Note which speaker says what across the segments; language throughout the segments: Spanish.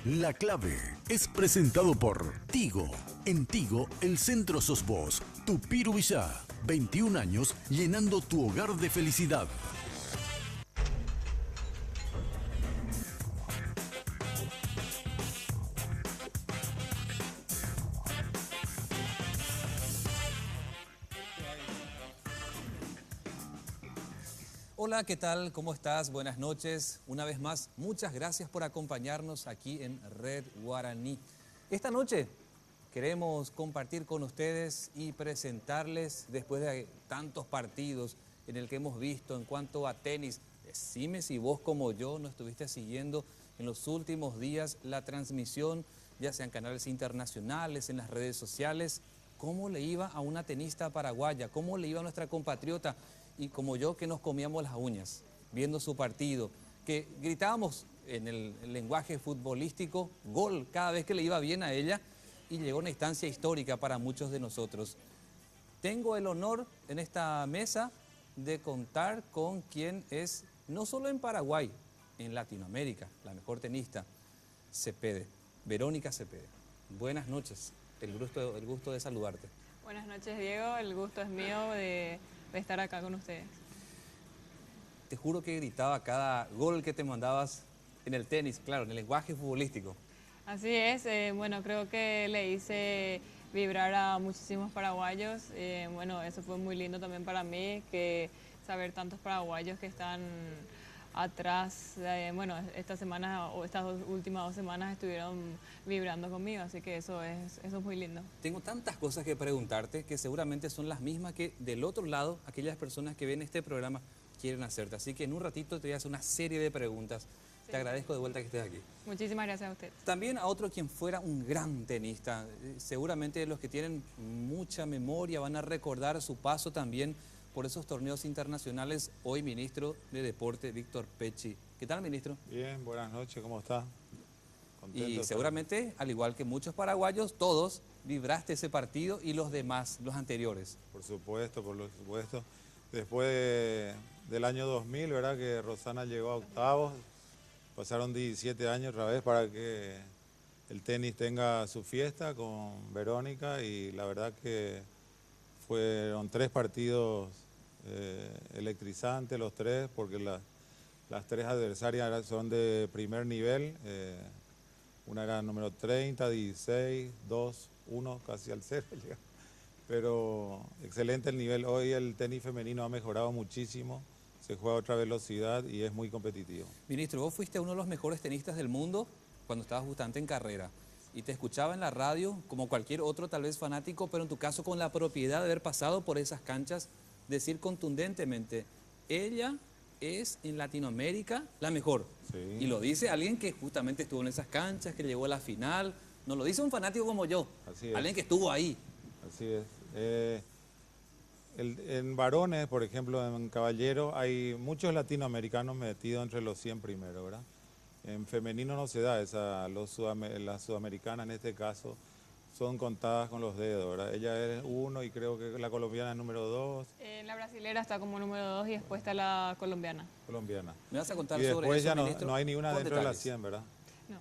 Speaker 1: La Clave es presentado por Tigo. En Tigo, el centro sos vos. Tupiru Villá, 21 años llenando tu hogar de felicidad.
Speaker 2: Hola, ¿qué tal? ¿Cómo estás? Buenas noches. Una vez más, muchas gracias por acompañarnos aquí en Red Guaraní. Esta noche queremos compartir con ustedes y presentarles, después de tantos partidos en el que hemos visto en cuanto a tenis, decime si vos como yo no estuviste siguiendo en los últimos días la transmisión, ya sea en canales internacionales, en las redes sociales, cómo le iba a una tenista paraguaya, cómo le iba a nuestra compatriota, y como yo, que nos comíamos las uñas viendo su partido, que gritábamos en el lenguaje futbolístico gol cada vez que le iba bien a ella, y llegó una instancia histórica para muchos de nosotros. Tengo el honor en esta mesa de contar con quien es, no solo en Paraguay, en Latinoamérica, la mejor tenista, Cepede, Verónica Cepede. Buenas noches, el gusto de saludarte.
Speaker 3: Buenas noches, Diego, el gusto es mío de estar acá con ustedes.
Speaker 2: Te juro que gritaba cada gol que te mandabas en el tenis, claro, en el lenguaje futbolístico.
Speaker 3: Así es, bueno, creo que le hice vibrar a muchísimos paraguayos. Bueno, eso fue muy lindo también para mí, que saber tantos paraguayos que están atrás. Bueno, esta semana o estas últimas 2 semanas estuvieron vibrando conmigo, así que eso es muy lindo.
Speaker 2: Tengo tantas cosas que preguntarte que seguramente son las mismas que del otro lado aquellas personas que ven este programa quieren hacerte. Así que en un ratito te voy a hacer una serie de preguntas. Sí. Te agradezco de vuelta que estés aquí.
Speaker 3: Muchísimas gracias a usted.
Speaker 2: También a otro quien fuera un gran tenista. Seguramente los que tienen mucha memoria van a recordar su paso también por esos torneos internacionales. Hoy ministro de Deporte, Víctor Pechi. ¿Qué tal, ministro?
Speaker 4: Bien, buenas noches, ¿cómo está?
Speaker 2: Contento. Y seguramente, al igual que muchos paraguayos, todos vibraste ese partido y los demás, los anteriores.
Speaker 4: Por supuesto, por supuesto. Después del año 2000, ¿verdad? Que Rosana llegó a octavos. Pasaron 17 años otra vez para que el tenis tenga su fiesta con Verónica, y la verdad que fueron 3 partidos electrizantes los 3, porque las 3 adversarias son de primer nivel. Una era número 30, 16, 2, 1, casi al 0. Pero excelente el nivel. Hoy el tenis femenino ha mejorado muchísimo, se juega a otra velocidad y es muy competitivo.
Speaker 2: Ministro, vos fuiste uno de los mejores tenistas del mundo cuando estabas justamente en carrera. Y te escuchaba en la radio, como cualquier otro tal vez fanático, pero en tu caso con la propiedad de haber pasado por esas canchas, decir contundentemente, ella es en Latinoamérica la mejor.
Speaker 4: Sí.
Speaker 2: Y lo dice alguien que justamente estuvo en esas canchas, que llegó a la final. No lo dice un fanático como yo, alguien que estuvo ahí.
Speaker 4: Así es. En varones, por ejemplo, en caballero, hay muchos latinoamericanos metidos entre los 100 primeros, ¿verdad? En femenino no se da esa, las sudamericanas en este caso son contadas con los dedos, ¿verdad? Ella es 1 y creo que la colombiana es número 2.
Speaker 3: La brasilera está como número 2 y después está la colombiana.
Speaker 2: ¿Me vas a contar
Speaker 4: y
Speaker 2: sobre
Speaker 4: después
Speaker 2: eso,
Speaker 4: ya
Speaker 2: ministro?
Speaker 4: no hay ni una
Speaker 2: Con
Speaker 4: dentro
Speaker 2: detalles.
Speaker 4: de las 100, ¿verdad?
Speaker 3: No.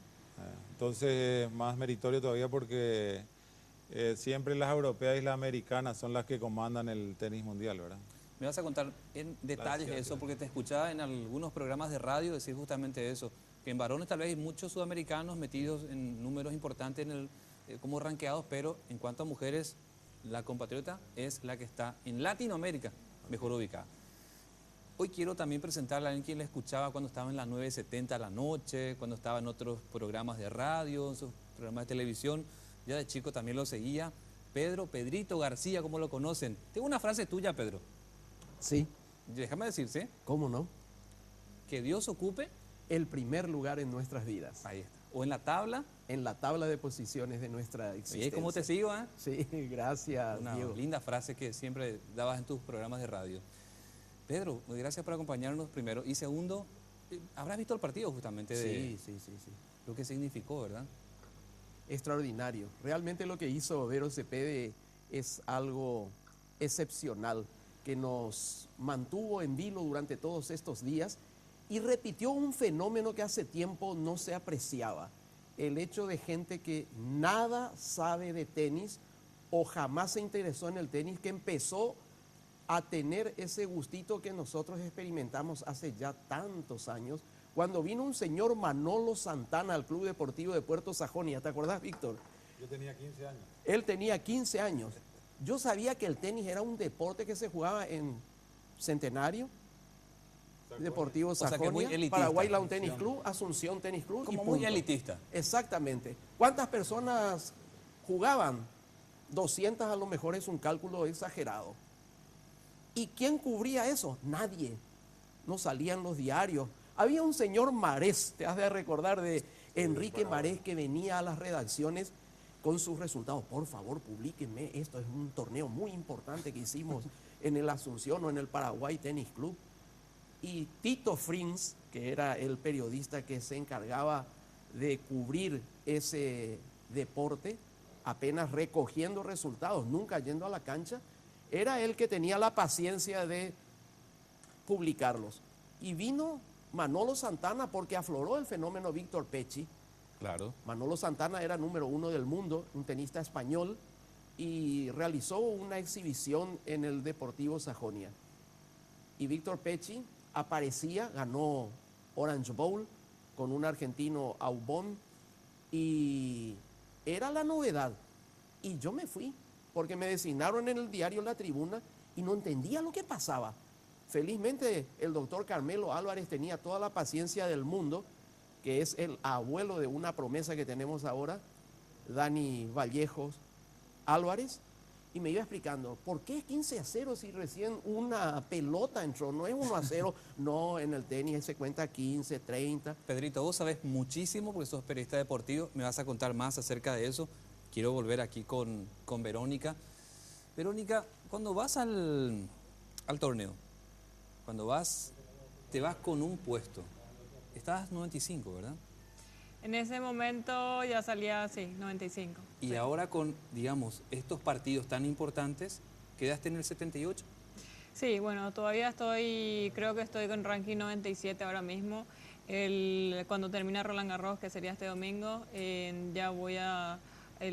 Speaker 4: Entonces es más meritorio todavía porque siempre las europeas y las americanas son las que comandan el tenis mundial, ¿verdad?
Speaker 2: Me vas a contar en detalles eso, porque te escuchaba en algunos programas de radio decir justamente eso, que en varones tal vez hay muchos sudamericanos metidos en números importantes como ranqueados, pero en cuanto a mujeres, la compatriota es la que está en Latinoamérica mejor ubicada. Hoy quiero también presentarle a alguien que le escuchaba cuando estaba en las 9:70 a la noche, cuando estaba en otros programas de radio, en sus programas de televisión. Ya de chico también lo seguía. Pedrito García, como lo conocen. Tengo una frase tuya, Pedro.
Speaker 5: Sí.
Speaker 2: Déjame decir, ¿sí?
Speaker 5: ¿Cómo no?
Speaker 2: Que Dios ocupe
Speaker 5: el primer lugar en nuestras vidas.
Speaker 2: Ahí está. O en la tabla.
Speaker 5: En la tabla de posiciones de nuestra existencia.
Speaker 2: ¿Y cómo te sigo, eh?
Speaker 5: Sí, gracias,
Speaker 2: Una
Speaker 5: Diego.
Speaker 2: linda frase que siempre dabas en tus programas de radio. Pedro, gracias por acompañarnos primero. Y segundo, habrás visto el partido justamente de...
Speaker 5: Sí.
Speaker 2: Lo que significó, ¿verdad?
Speaker 5: Extraordinario. Realmente lo que hizo Vero Cepede es algo excepcional, que nos mantuvo en vilo durante todos estos días y repitió un fenómeno que hace tiempo no se apreciaba. el hecho de gente que nada sabe de tenis o jamás se interesó en el tenis, que empezó a tener ese gustito que nosotros experimentamos hace ya tantos años, cuando vino un señor Manolo Santana al Club Deportivo de Puerto Sajonia. ¿Te acordás, Víctor?
Speaker 4: Yo tenía 15 años.
Speaker 5: Él tenía 15 años. Yo sabía que el tenis era un deporte que se jugaba en Centenario, Deportivo
Speaker 2: sea, que
Speaker 5: Sajonia,
Speaker 2: muy elitista.
Speaker 5: Paraguay Lawn Tennis Club, Asunción Tennis Club.
Speaker 2: Como
Speaker 5: y
Speaker 2: muy
Speaker 5: punto.
Speaker 2: elitista.
Speaker 5: Exactamente. ¿Cuántas personas jugaban? 200 a lo mejor, es un cálculo exagerado. ¿Y quién cubría eso? Nadie. No salían los diarios. Había un señor Marés, te has de recordar de Enrique Marés, que venía a las redacciones con sus resultados. Por favor, publíquenme, esto es un torneo muy importante que hicimos en el Asunción o en el Paraguay Tennis Club. Y Tito Frins, que era el periodista que se encargaba de cubrir ese deporte, apenas recogiendo resultados, nunca yendo a la cancha, era el que tenía la paciencia de publicarlos. Y vino Manolo Santana porque afloró el fenómeno Víctor Pecci.
Speaker 2: Claro.
Speaker 5: Manolo Santana era número 1 del mundo, un tenista español, y realizó una exhibición en el Deportivo Sajonia. Y Víctor Pecci aparecía, ganó Orange Bowl con un argentino Aubón, y era la novedad. Y yo me fui, porque me designaron en el diario La Tribuna y no entendía lo que pasaba. Felizmente el doctor Carmelo Álvarez tenía toda la paciencia del mundo, que es el abuelo de una promesa que tenemos ahora, Dani Vallejos Álvarez, y me iba explicando, ¿por qué 15-0 si recién una pelota entró? No es 1-0, no, en el tenis se cuenta 15, 30.
Speaker 2: Pedrito, vos sabés muchísimo porque sos periodista deportivo, me vas a contar más acerca de eso. Quiero volver aquí con Verónica. Verónica, cuando vas al torneo, cuando te vas con un puesto, estabas 95, ¿verdad?
Speaker 3: En ese momento ya salía, sí, 95.
Speaker 2: Y
Speaker 3: sí.
Speaker 2: ahora con, digamos, estos partidos tan importantes, ¿quedaste en el 78?
Speaker 3: Sí, bueno, todavía creo que estoy con ranking 97 ahora mismo. Cuando termina Roland Garros, que sería este domingo, el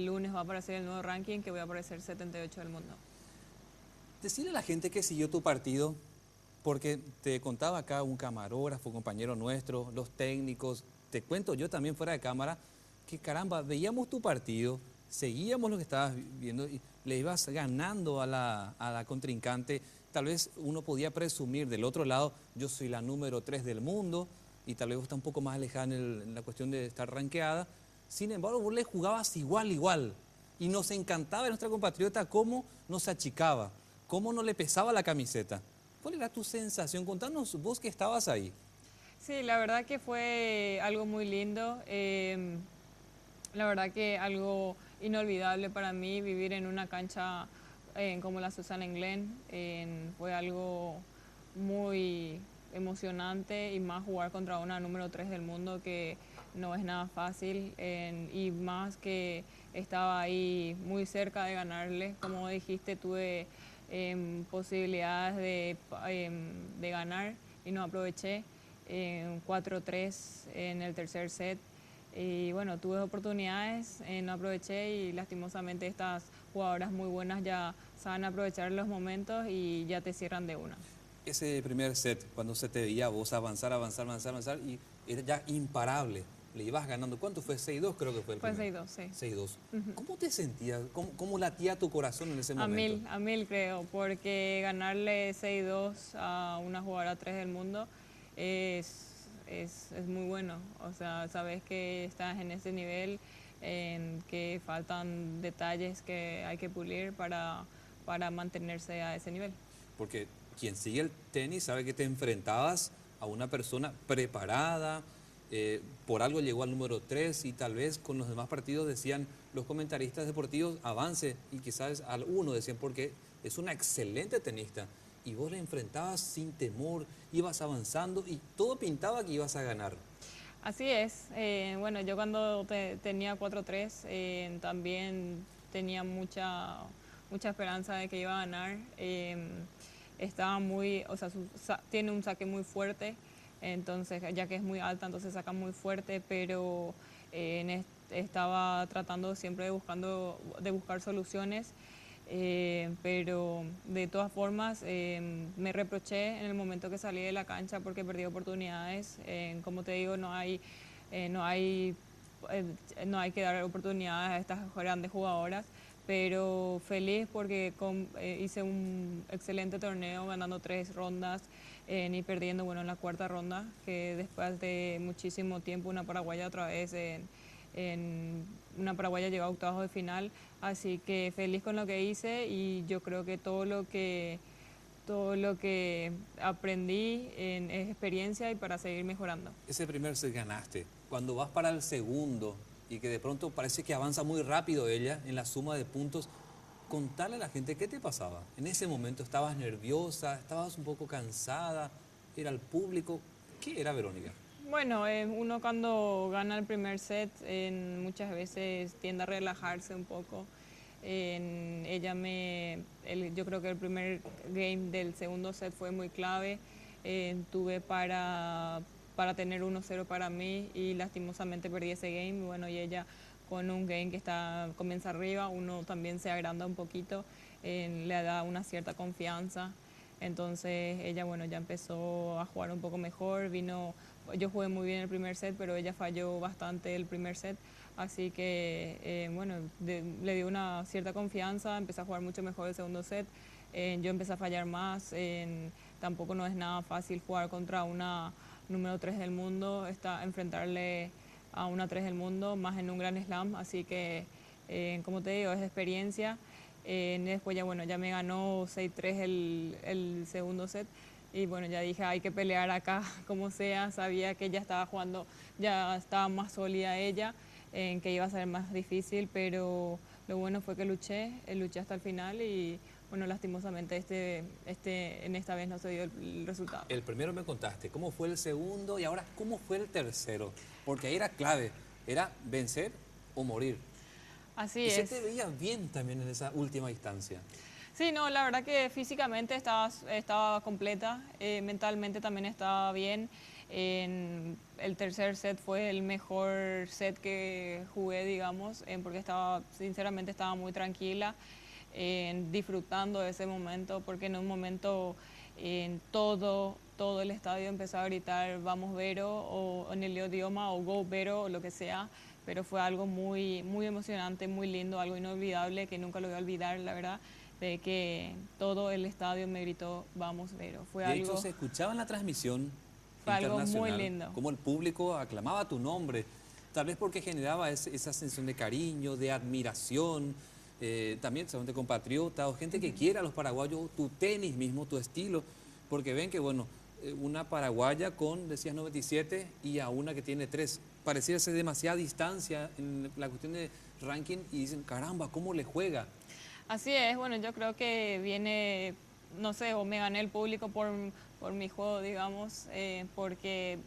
Speaker 3: lunes va a aparecer el nuevo ranking, que voy a aparecer 78 del mundo.
Speaker 2: Decirle a la gente que siguió tu partido, porque te contaba acá un camarógrafo, compañero nuestro, los técnicos, te cuento yo también fuera de cámara, que caramba, veíamos tu partido, seguíamos lo que estabas viendo y le ibas ganando a la contrincante. Tal vez uno podía presumir del otro lado, yo soy la número 3 del mundo y tal vez vos estás un poco más alejada en la cuestión de estar rankeada. Sin embargo, vos le jugabas igual. Y nos encantaba de nuestra compatriota cómo nos achicaba, cómo no le pesaba la camiseta. ¿Cuál era tu sensación? Contanos vos que estabas ahí.
Speaker 3: Sí, la verdad que fue algo muy lindo. La verdad que algo inolvidable para mí vivir en una cancha como la Susanne Glen. Fue algo muy emocionante y más jugar contra una número 3 del mundo que no es nada fácil y más que estaba ahí muy cerca de ganarle. Como dijiste, tuve posibilidades de ganar y no aproveché. 4-3 en el tercer set y bueno, tuve oportunidades, no aproveché y lastimosamente estas jugadoras muy buenas ya saben aprovechar los momentos y ya te cierran de una.
Speaker 2: Ese primer set, cuando se te veía vos avanzar y era ya imparable, le ibas ganando. ¿Cuánto fue? 6-2 creo que fue el primero.
Speaker 3: Fue 6-2, sí.
Speaker 2: 6-2. ¿Cómo te sentías? ¿Cómo latía tu corazón en ese momento?
Speaker 3: A mil creo, porque ganarle 6-2 a una jugadora 3 del mundo es muy bueno. O sea, sabes que estás en ese nivel, que faltan detalles que hay que pulir para mantenerse a ese nivel.
Speaker 2: Porque quien sigue el tenis sabe que te enfrentabas a una persona preparada, por algo llegó al número 3 y tal vez con los demás partidos decían los comentaristas deportivos avance y quizás al 1 decían porque es una excelente tenista y vos la enfrentabas sin temor, ibas avanzando y todo pintaba que ibas a ganar.
Speaker 3: Así es. Bueno, yo cuando tenía 4-3 también tenía mucha esperanza de que iba a ganar. Estaba muy, o sea, tiene un saque muy fuerte, entonces ya que es muy alta, entonces saca muy fuerte, pero estaba tratando siempre de buscar soluciones, pero de todas formas me reproché en el momento que salí de la cancha porque perdí oportunidades. Como te digo, no hay que dar oportunidades a estas grandes jugadoras, pero feliz porque hice un excelente torneo ganando 3 rondas y perdiendo bueno, en la 4ª ronda, que después de muchísimo tiempo una paraguaya otra vez una paraguaya llegó a octavos de final, así que feliz con lo que hice y yo creo que todo lo que aprendí es experiencia y para seguir mejorando.
Speaker 2: Ese primer set ganaste. Cuando vas para el segundo y que de pronto parece que avanza muy rápido ella en la suma de puntos, contale a la gente qué te pasaba. En ese momento estabas nerviosa, estabas un poco cansada, era el público. ¿Qué era, Verónica?
Speaker 3: Bueno, uno cuando gana el primer set muchas veces tiende a relajarse un poco. Yo creo que el primer game del segundo set fue muy clave. Tuve para tener 1-0 para mí y lastimosamente perdí ese game. Bueno, y ella con un game que comienza arriba, uno también se agranda un poquito, le da una cierta confianza. Entonces ella, bueno, ya empezó a jugar un poco mejor, yo jugué muy bien el primer set, pero ella falló bastante el primer set, así que, bueno, le dio una cierta confianza, empecé a jugar mucho mejor el segundo set, yo empecé a fallar más, tampoco no es nada fácil jugar contra una número 3 del mundo, enfrentarle a una 3 del mundo, más en un Grand Slam, así que, como te digo, es experiencia. Después ya me ganó 6-3 el segundo set y bueno, ya dije hay que pelear acá como sea, sabía que ya estaba jugando, ya estaba más sólida ella, que iba a ser más difícil, pero lo bueno fue que luché hasta el final y bueno, lastimosamente en esta vez no se dio el resultado.
Speaker 2: El primero me contaste, ¿cómo fue el segundo? Y ahora, ¿cómo fue el tercero? Porque ahí era clave, era vencer o morir.
Speaker 3: Así
Speaker 2: y
Speaker 3: es.
Speaker 2: se te veía bien también en esa última instancia.
Speaker 3: Sí, no, la verdad que físicamente estaba completa, mentalmente también estaba bien. El tercer set fue el mejor set que jugué, digamos, porque sinceramente estaba muy tranquila, disfrutando de ese momento, porque en un momento todo el estadio empezó a gritar "Vamos Vero", o en el idioma, o "Go Vero", o lo que sea. Pero fue algo muy, muy emocionante, muy lindo, algo inolvidable que nunca lo voy a olvidar, la verdad, de que todo el estadio me gritó "Vamos Vero".
Speaker 2: De hecho, se escuchaba en la transmisión
Speaker 3: fue algo
Speaker 2: internacional
Speaker 3: muy lindo.
Speaker 2: Como el público aclamaba tu nombre, tal vez porque generaba esa sensación de cariño, de admiración, también seguramente compatriotas o gente que quiera a los paraguayos, tu tenis mismo, tu estilo, porque ven que, bueno, una paraguaya decías 97 y a una que tiene 3. Pareciera ser demasiada distancia en la cuestión de ranking y dicen, caramba, ¿cómo le juega?
Speaker 3: Así es, bueno, yo creo que viene, no sé, o me gané el público por mi juego, digamos, porque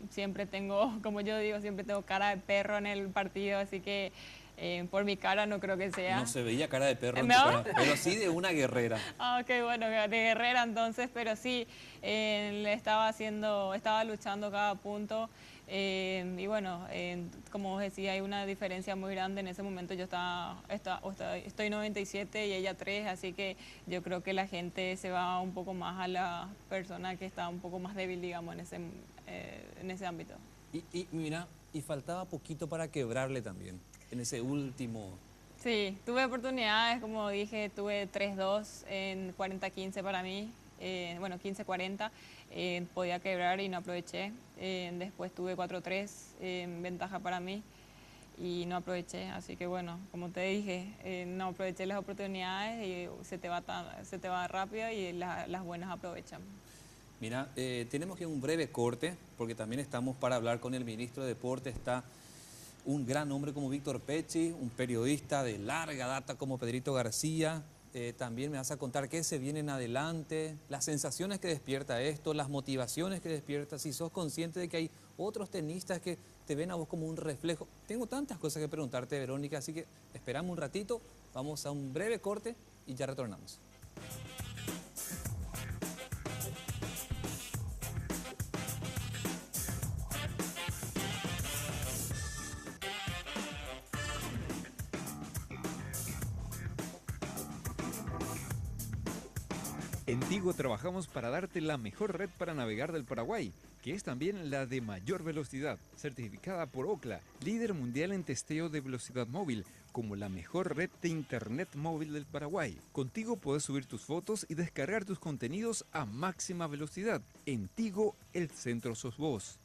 Speaker 3: siempre tengo, como yo digo, siempre tengo cara de perro en el partido, así que por mi cara no creo que sea.
Speaker 2: No se veía cara de perro en
Speaker 3: ¿No?
Speaker 2: tu cara, pero sí de una guerrera.
Speaker 3: Ah, ok, bueno, de guerrera entonces, pero sí, estaba luchando cada punto. Y bueno, como vos decía, hay una diferencia muy grande. En ese momento yo estoy 97 y ella 3, así que yo creo que la gente se va un poco más a la persona que está un poco más débil, digamos, en ese ámbito.
Speaker 2: Y mira, y faltaba poquito para quebrarle también, en ese último...
Speaker 3: Sí, tuve oportunidades, como dije, tuve 3-2 en 40-15 para mí, bueno, 15-40, podía quebrar y no aproveché. Después tuve 4-3, ventaja para mí y no aproveché. Así que bueno, como te dije, no aproveché las oportunidades y se te va rápido y las buenas aprovechan.
Speaker 2: Mira, tenemos que un breve corte, porque también estamos para hablar con el ministro de Deportes. Está un gran hombre como Víctor Pecci, un periodista de larga data como Pedrito García. También me vas a contar qué se viene en adelante, las sensaciones que despierta esto, las motivaciones que despierta, si sos consciente de que hay otros tenistas que te ven a vos como un reflejo. Tengo tantas cosas que preguntarte, Verónica, así que esperamos un ratito, vamos a un breve corte y ya retornamos.
Speaker 6: En Tigo trabajamos para darte la mejor red para navegar del Paraguay, que es también la de mayor velocidad, certificada por Ookla, líder mundial en testeo de velocidad móvil, como la mejor red de internet móvil del Paraguay. Contigo puedes subir tus fotos y descargar tus contenidos a máxima velocidad. En Tigo, el centro sos vos.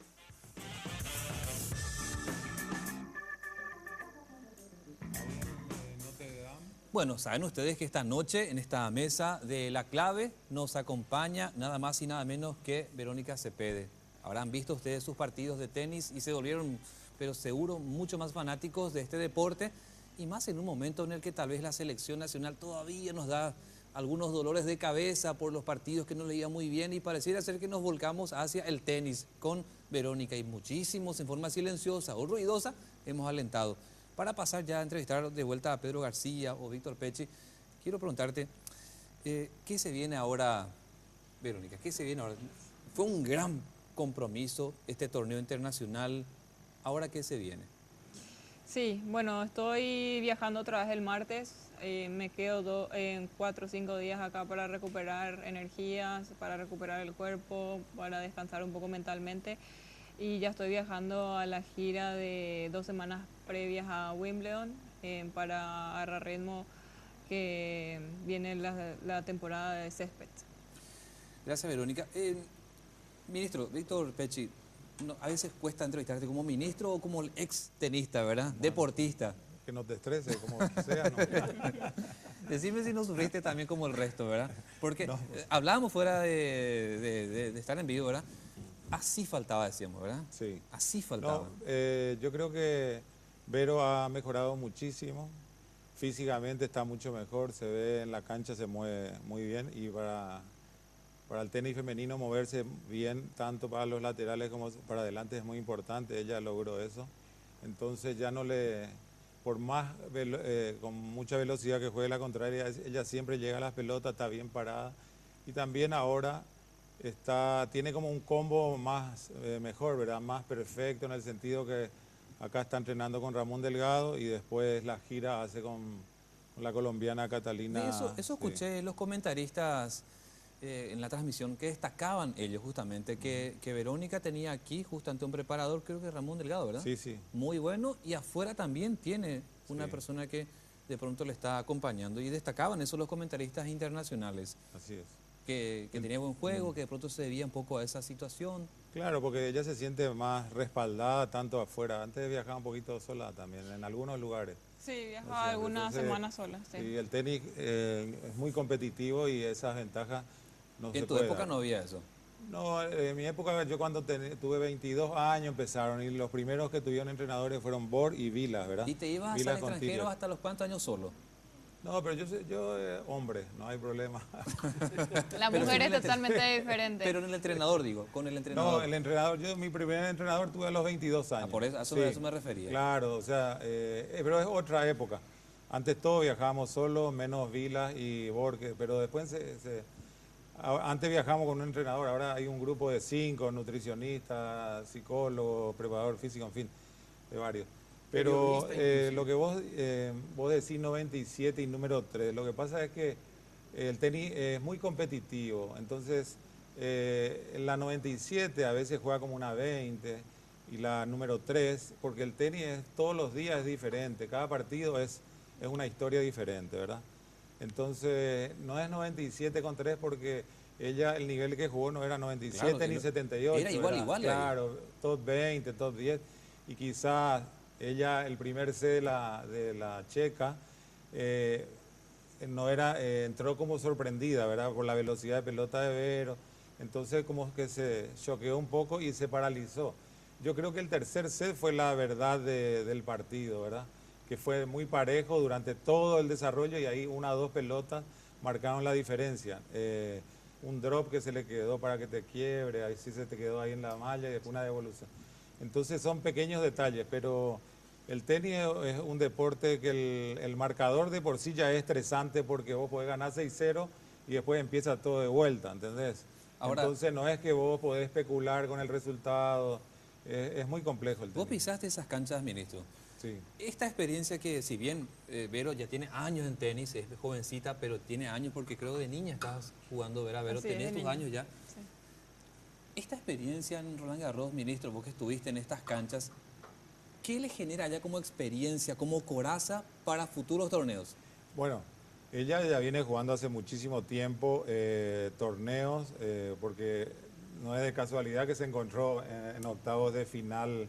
Speaker 2: Bueno, saben ustedes que esta noche en esta mesa de La Clave nos acompaña nada más y nada menos que Verónica Cepede. Habrán visto ustedes sus partidos de tenis y se volvieron, pero seguro, mucho más fanáticos de este deporte y más en un momento en el que tal vez la selección nacional todavía nos da algunos dolores de cabeza por los partidos que no le iban muy bien y pareciera ser que nos volcamos hacia el tenis con Verónica y muchísimos en forma silenciosa o ruidosa hemos alentado. Para pasar ya a entrevistar de vuelta a Pedro García o Víctor Pecci, quiero preguntarte, ¿qué se viene ahora, Verónica? ¿Qué se viene ahora? Fue un gran compromiso este torneo internacional. ¿Ahora qué se viene?
Speaker 3: Sí, bueno, estoy viajando otra vez el martes. Me quedo en 4 o 5 días acá para recuperar energías, para recuperar el cuerpo, para descansar un poco mentalmente. Y ya estoy viajando a la gira de 2 semanas previas a Wimbledon para agarrar ritmo que viene la temporada de césped.
Speaker 2: Gracias, Verónica. Ministro, Víctor Pecci, a veces cuesta entrevistarte como ministro o como ex tenista, ¿verdad? Bueno, deportista.
Speaker 4: Que no te estrese, como sea. ¿No?
Speaker 2: Decime si no sufriste también como el resto, ¿verdad? Porque
Speaker 4: no.
Speaker 2: Hablábamos fuera de estar en vivo, ¿verdad? Así faltaba, decíamos, ¿verdad?
Speaker 4: Sí.
Speaker 2: Así faltaba.
Speaker 4: No, yo creo que Vero ha mejorado muchísimo. Físicamente está mucho mejor, se ve en la cancha, se mueve muy bien. Y para el tenis femenino moverse bien, tanto para los laterales como para adelante, es muy importante. Ella logró eso. Entonces ya no le... Por más, con mucha velocidad que juegue la contraria, ella siempre llega a las pelotas, está bien parada. Y también ahora... tiene como un combo más mejor, ¿verdad? Más perfecto en el sentido que acá está entrenando con Ramón Delgado y después la gira hace con la colombiana Catalina.
Speaker 2: Eso escuché los comentaristas en la transmisión que destacaban ellos justamente, que Verónica tenía aquí justo ante un preparador, creo que Ramón Delgado, ¿verdad?
Speaker 4: Sí, sí.
Speaker 2: Muy bueno y afuera también tiene una persona que de pronto le está acompañando y destacaban eso los comentaristas internacionales.
Speaker 4: Así es.
Speaker 2: Que tenía buen juego, que de pronto se debía un poco a esa situación.
Speaker 4: Claro, porque ella se siente más respaldada tanto afuera. Antes viajaba un poquito sola también, en algunos lugares.
Speaker 3: Sí, viajaba algunas semanas sola. Sí.
Speaker 4: Y el tenis es muy competitivo y esas ventajas no se pueden.
Speaker 2: ¿En tu época no había eso?
Speaker 4: No, en mi época yo cuando tuve 22 años empezaron y los primeros que tuvieron entrenadores fueron Bor y Vilas, ¿verdad?
Speaker 2: ¿Y te ibas al extranjero hasta los cuántos años solo?
Speaker 4: No, pero yo hombre, no hay problema.
Speaker 3: La mujer es totalmente diferente.
Speaker 2: Pero en el entrenador, digo, con el entrenador.
Speaker 4: No, el entrenador, mi primer entrenador tuve a los 22 años.
Speaker 2: Por eso, a eso me refería.
Speaker 4: Claro, o sea, pero es otra época. Antes todos viajábamos solos, menos Vilas y Borges, pero después antes viajábamos con un entrenador, ahora hay un grupo de 5, nutricionistas, psicólogos, preparador físico, en fin, de varios. Pero lo que vos decís 97 y número 3, lo que pasa es que el tenis es muy competitivo, entonces la 97 a veces juega como una 20 y la número 3, porque el tenis todos los días es diferente, cada partido es una historia diferente, ¿verdad? Entonces no es 97 con 3 porque ella, el nivel que jugó no era 97
Speaker 2: claro,
Speaker 4: ni 78.
Speaker 2: Era igual.
Speaker 4: Claro, top 20, top 10 y quizás... Ella, el primer set de la checa, entró como sorprendida, ¿verdad? Por la velocidad de pelota de Vero. Entonces como que se choqueó un poco y se paralizó. Yo creo que el tercer set fue la verdad del partido, ¿verdad? Que fue muy parejo durante todo el desarrollo y ahí 1 o 2 pelotas marcaron la diferencia. Un drop que se le quedó para que te quiebre, ahí sí se te quedó ahí en la malla y después una devolución. Entonces son pequeños detalles, pero el tenis es un deporte que el marcador de por sí ya es estresante porque vos podés ganar 6-0 y después empieza todo de vuelta, ¿entendés? Ahora, entonces no es que vos podés especular con el resultado, es muy complejo el tenis.
Speaker 2: Vos pisaste esas canchas, ministro.
Speaker 4: Sí.
Speaker 2: Esta experiencia que, si bien Vero ya tiene años en tenis, es jovencita, pero tiene años porque creo de niña estabas jugando, Vero,
Speaker 3: Así es,
Speaker 2: tenés
Speaker 3: de
Speaker 2: tus
Speaker 3: niña.
Speaker 2: años ya.
Speaker 3: Sí.
Speaker 2: Esta experiencia en Roland Garros, ministro, vos que estuviste en estas canchas, ¿qué le genera ya como experiencia, como coraza para futuros torneos?
Speaker 4: Bueno, ella ya viene jugando hace muchísimo tiempo torneos, porque no es de casualidad que se encontró en octavos de final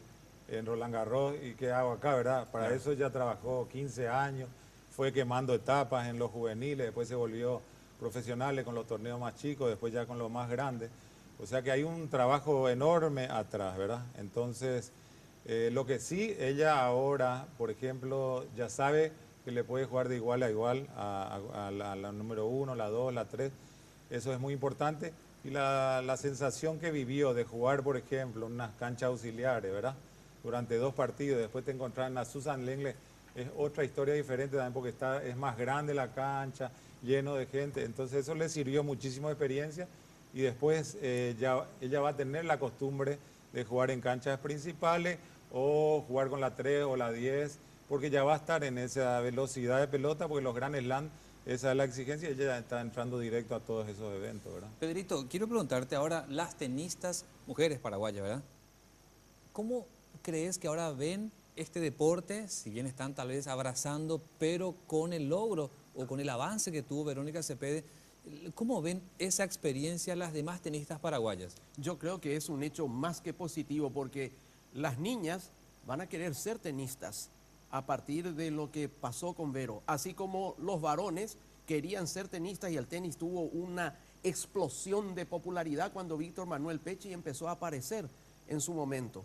Speaker 4: en Roland Garros y qué hago acá, ¿verdad? Para
Speaker 2: Claro.
Speaker 4: eso ya trabajó 15 años, fue quemando etapas en los juveniles, después se volvió profesional con los torneos más chicos, después ya con los más grandes. O sea que hay un trabajo enorme atrás, ¿verdad? Entonces, lo que sí, ella ahora, por ejemplo, ya sabe que le puede jugar de igual a igual a la número 1, la 2, la 3. Eso es muy importante. Y la sensación que vivió de jugar, por ejemplo, en unas canchas auxiliares, ¿verdad? Durante 2 partidos, después te encontrás en la Susan Lengle, es otra historia diferente también porque es más grande la cancha, lleno de gente. Entonces eso le sirvió muchísimo de experiencia y después ella va a tener la costumbre de jugar en canchas principales o jugar con la 3 o la 10, porque ya va a estar en esa velocidad de pelota, porque los Grand Slam, esa es la exigencia, y ella ya está entrando directo a todos esos eventos, ¿verdad?
Speaker 2: Pedrito, quiero preguntarte ahora, las tenistas mujeres paraguayas, ¿verdad? ¿Cómo crees que ahora ven este deporte, si bien están tal vez abrazando, pero con el logro o con el avance que tuvo Verónica Cepede, ¿cómo ven esa experiencia las demás tenistas paraguayas?
Speaker 5: Yo creo que es un hecho más que positivo porque las niñas van a querer ser tenistas a partir de lo que pasó con Vero, así como los varones querían ser tenistas y el tenis tuvo una explosión de popularidad cuando Víctor Manuel Pechi empezó a aparecer en su momento.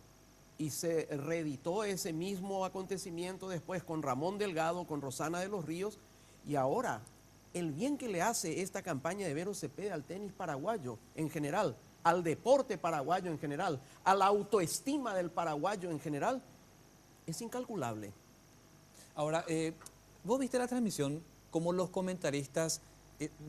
Speaker 5: Y se reeditó ese mismo acontecimiento después con Ramón Delgado, con Rosana de los Ríos, y ahora el bien que le hace esta campaña de Vero Cepeda al tenis paraguayo en general, al deporte paraguayo en general, a la autoestima del paraguayo en general, es incalculable.
Speaker 2: Ahora, vos viste la transmisión, como los comentaristas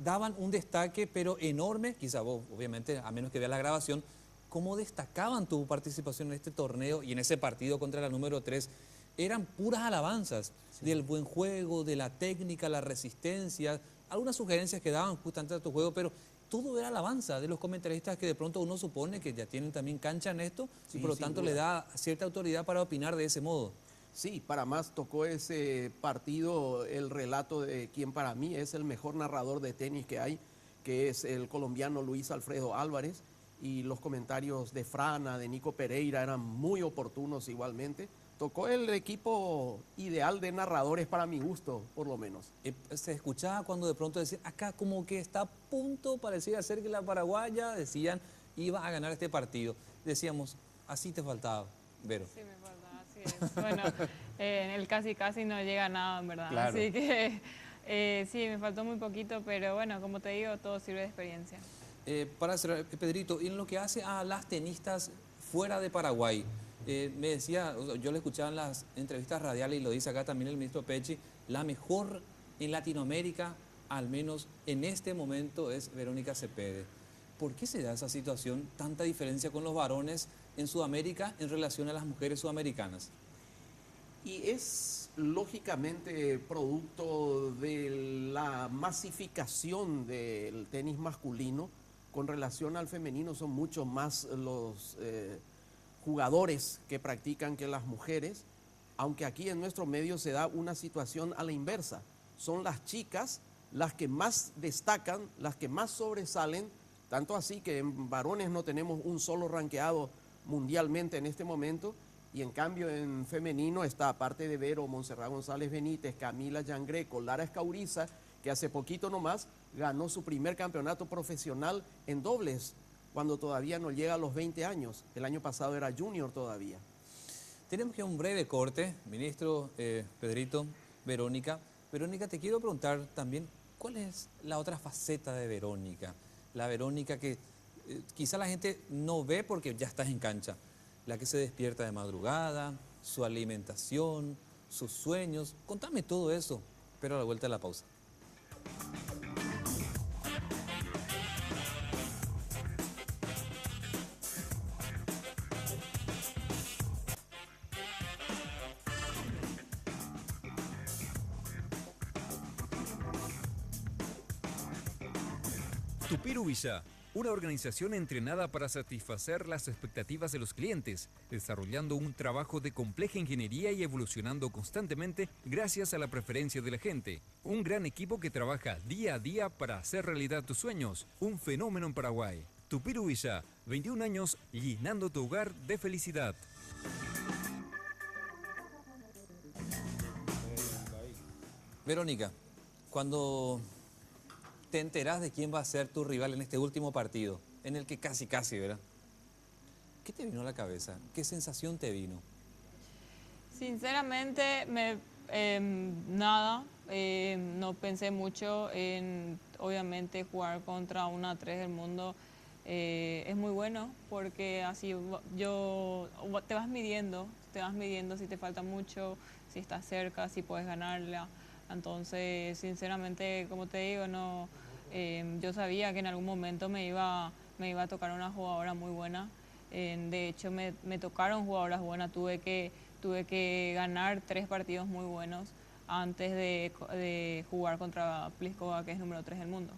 Speaker 2: daban un destaque, pero enorme, quizá vos, obviamente, a menos que veas la grabación, cómo destacaban tu participación en este torneo y en ese partido contra la número 3. Eran puras alabanzas del buen juego, de la técnica, la resistencia, algunas sugerencias que daban justamente a tu juego, pero todo era alabanza de los comentaristas que de pronto uno supone que ya tienen también cancha en esto y por lo tanto le da cierta autoridad para opinar de ese modo.
Speaker 5: Sí, para más tocó ese partido el relato de quien para mí es el mejor narrador de tenis que hay, que es el colombiano Luis Alfredo Álvarez, y los comentarios de Frana, de Nico Pereira eran muy oportunos igualmente. Tocó el equipo ideal de narradores para mi gusto, por lo menos.
Speaker 2: Se escuchaba cuando de pronto decían, acá como que está a punto, parecía ser que la paraguaya, decían, iba a ganar este partido. Decíamos, así te faltaba, Vero.
Speaker 3: Sí, me faltaba, así es. Bueno, en el casi no llega a nada, en verdad.
Speaker 2: Claro.
Speaker 3: Así que sí, me faltó muy poquito, pero bueno, como te digo, todo sirve de experiencia.
Speaker 2: Para cerrar, Pedrito, en lo que hace a las tenistas fuera de Paraguay, me decía, yo le escuchaba en las entrevistas radiales y lo dice acá también el ministro Pechi, la mejor en Latinoamérica, al menos en este momento, es Verónica Cepede. ¿Por qué se da esa situación, tanta diferencia con los varones en Sudamérica en relación a las mujeres sudamericanas?
Speaker 5: Y es lógicamente producto de la masificación del tenis masculino con relación al femenino. Son mucho más los jugadores que practican que las mujeres, aunque aquí en nuestro medio se da una situación a la inversa. Son las chicas las que más destacan, las que más sobresalen, tanto así que en varones no tenemos un solo ranqueado mundialmente en este momento, y en cambio en femenino está, aparte de Vero, Montserrat González Benítez, Camila Yangreco, Lara Escauriza, que hace poquito nomás ganó su primer campeonato profesional en dobles, cuando todavía no llega a los 20 años. El año pasado era junior todavía.
Speaker 2: Tenemos que ir a un breve corte, ministro Pedrito, Verónica. Verónica, te quiero preguntar también, ¿cuál es la otra faceta de Verónica? La Verónica que quizá la gente no ve porque ya estás en cancha. La que se despierta de madrugada, su alimentación, sus sueños. Contame todo eso, pero a la vuelta de la pausa.
Speaker 6: Tupiru Villa, una organización entrenada para satisfacer las expectativas de los clientes, desarrollando un trabajo de compleja ingeniería y evolucionando constantemente gracias a la preferencia de la gente. Un gran equipo que trabaja día a día para hacer realidad tus sueños. Un fenómeno en Paraguay. Tupiru Villa, 21 años llenando tu hogar de felicidad.
Speaker 2: Verónica, cuando te enterás de quién va a ser tu rival en este último partido, en el que casi, ¿verdad? ¿Qué te vino a la cabeza? ¿Qué sensación te vino?
Speaker 3: Sinceramente, nada. No pensé mucho en, obviamente, jugar contra una 3 del mundo. Es muy bueno porque así te vas midiendo si te falta mucho, si estás cerca, si puedes ganarla. Entonces, sinceramente, como te digo, no, yo sabía que en algún momento me iba a tocar una jugadora muy buena. De hecho, me tocaron jugadoras buenas. Tuve que ganar 3 partidos muy buenos antes de jugar contra Pliskova, que es número 3 del mundo.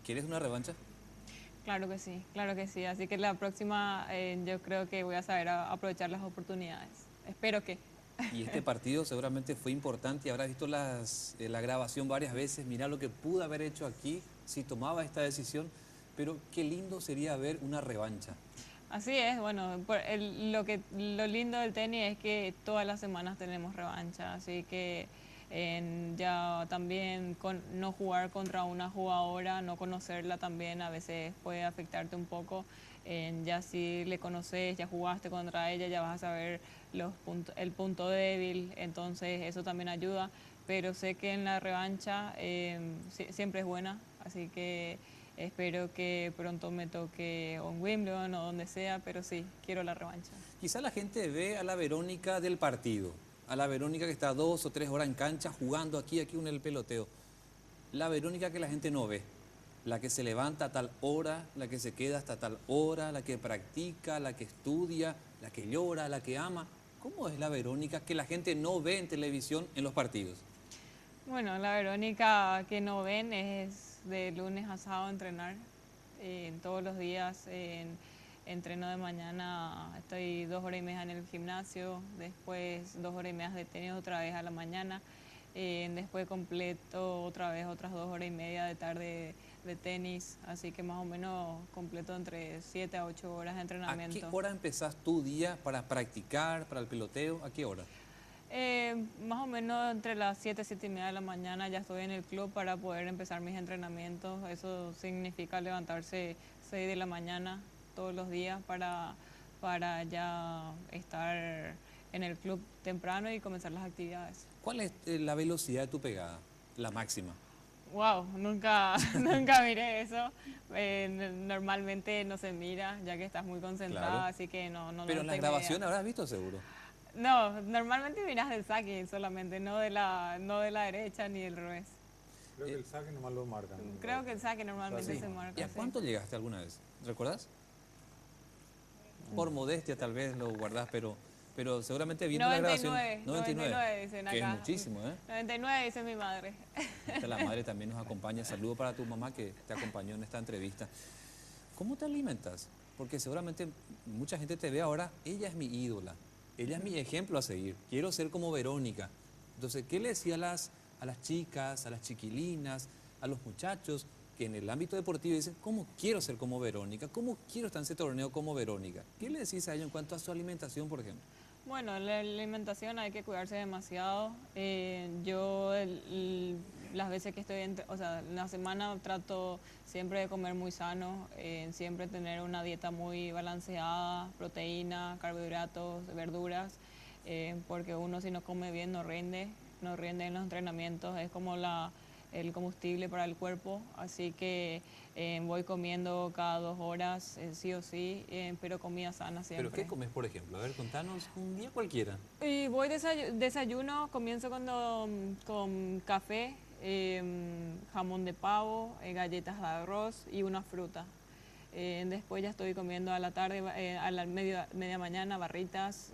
Speaker 2: ¿Quieres una revancha?
Speaker 3: Claro que sí, claro que sí. Así que la próxima yo creo que voy a saber aprovechar las oportunidades. Espero que.
Speaker 2: Y este partido seguramente fue importante y habrás visto la grabación varias veces. Mirá lo que pude haber hecho aquí si tomaba esta decisión, pero qué lindo sería ver una revancha.
Speaker 3: Así es, bueno, lo lindo del tenis es que todas las semanas tenemos revancha, así que ya también no jugar contra una jugadora, no conocerla también a veces puede afectarte un poco. Ya si le conoces, ya jugaste contra ella, ya vas a saber el punto débil, entonces eso también ayuda, pero sé que en la revancha siempre es buena, así que espero que pronto me toque en Wimbledon o donde sea, pero sí, quiero la revancha.
Speaker 2: Quizá la gente ve a la Verónica del partido, a la Verónica que está 2 o 3 horas en cancha jugando aquí en el peloteo. La Verónica que la gente no ve, la que se levanta a tal hora, la que se queda hasta tal hora, la que practica, la que estudia, la que llora, la que ama. ¿Cómo es la Verónica que la gente no ve en televisión en los partidos?
Speaker 3: Bueno, la Verónica que no ven es de lunes a sábado entrenar. Todos los días entreno de mañana, estoy 2 horas y media en el gimnasio, después 2 horas y media de tenis otra vez a la mañana, después completo otra vez otras 2 horas y media de tarde de tenis, así que más o menos completo entre 7 a 8 horas de entrenamiento.
Speaker 2: ¿A qué hora empezás tu día para practicar, para el peloteo? ¿A qué hora?
Speaker 3: Más o menos entre las 7 y media de la mañana ya estoy en el club para poder empezar mis entrenamientos. Eso significa levantarse 6 de la mañana todos los días para ya estar en el club temprano y comenzar las actividades.
Speaker 2: ¿Cuál es la velocidad de tu pegada, la máxima?
Speaker 3: Wow, nunca miré eso. Normalmente no se mira, ya que estás muy concentrada,
Speaker 2: Claro.
Speaker 3: así que no.
Speaker 2: Pero en la grabación habrás visto seguro.
Speaker 3: No, normalmente miras del saque solamente, no de la derecha ni del revés.
Speaker 4: Creo que el saque nomás lo marcan.
Speaker 3: Creo que el saque normalmente
Speaker 2: Sí.
Speaker 3: se marca.
Speaker 2: ¿Y a
Speaker 3: sí.
Speaker 2: cuánto llegaste alguna vez? ¿Recordás? Por modestia tal vez lo guardás, pero seguramente viendo la grabación...
Speaker 3: 99 dicen
Speaker 2: que
Speaker 3: acá.
Speaker 2: es muchísimo, ¿eh?
Speaker 3: 99 dice mi madre.
Speaker 2: Esta la madre también nos acompaña. Saludo para tu mamá que te acompañó en esta entrevista. ¿Cómo te alimentas? Porque seguramente mucha gente te ve ahora, ella es mi ídola, ella es mi ejemplo a seguir, quiero ser como Verónica. Entonces, ¿qué le decía a las chicas, a las chiquilinas, a los muchachos que en el ámbito deportivo dicen, ¿cómo quiero ser como Verónica? ¿Cómo quiero estar en ese torneo como Verónica? ¿Qué le decís a ellos en cuanto a su alimentación, por ejemplo?
Speaker 3: Bueno, la alimentación hay que cuidarse demasiado. Yo las veces que estoy, en la semana trato siempre de comer muy sano, siempre tener una dieta muy balanceada, proteína, carbohidratos, verduras, porque uno si no come bien no rinde en los entrenamientos, es como el combustible para el cuerpo, así que voy comiendo cada 2 horas, sí o sí, pero comida sana siempre.
Speaker 2: ¿Pero qué comes, por ejemplo? A ver, contanos un día cualquiera.
Speaker 3: Y voy desayuno, comienzo con café, jamón de pavo, galletas de arroz y una fruta. Después ya estoy comiendo a la tarde, a la media mañana, barritas,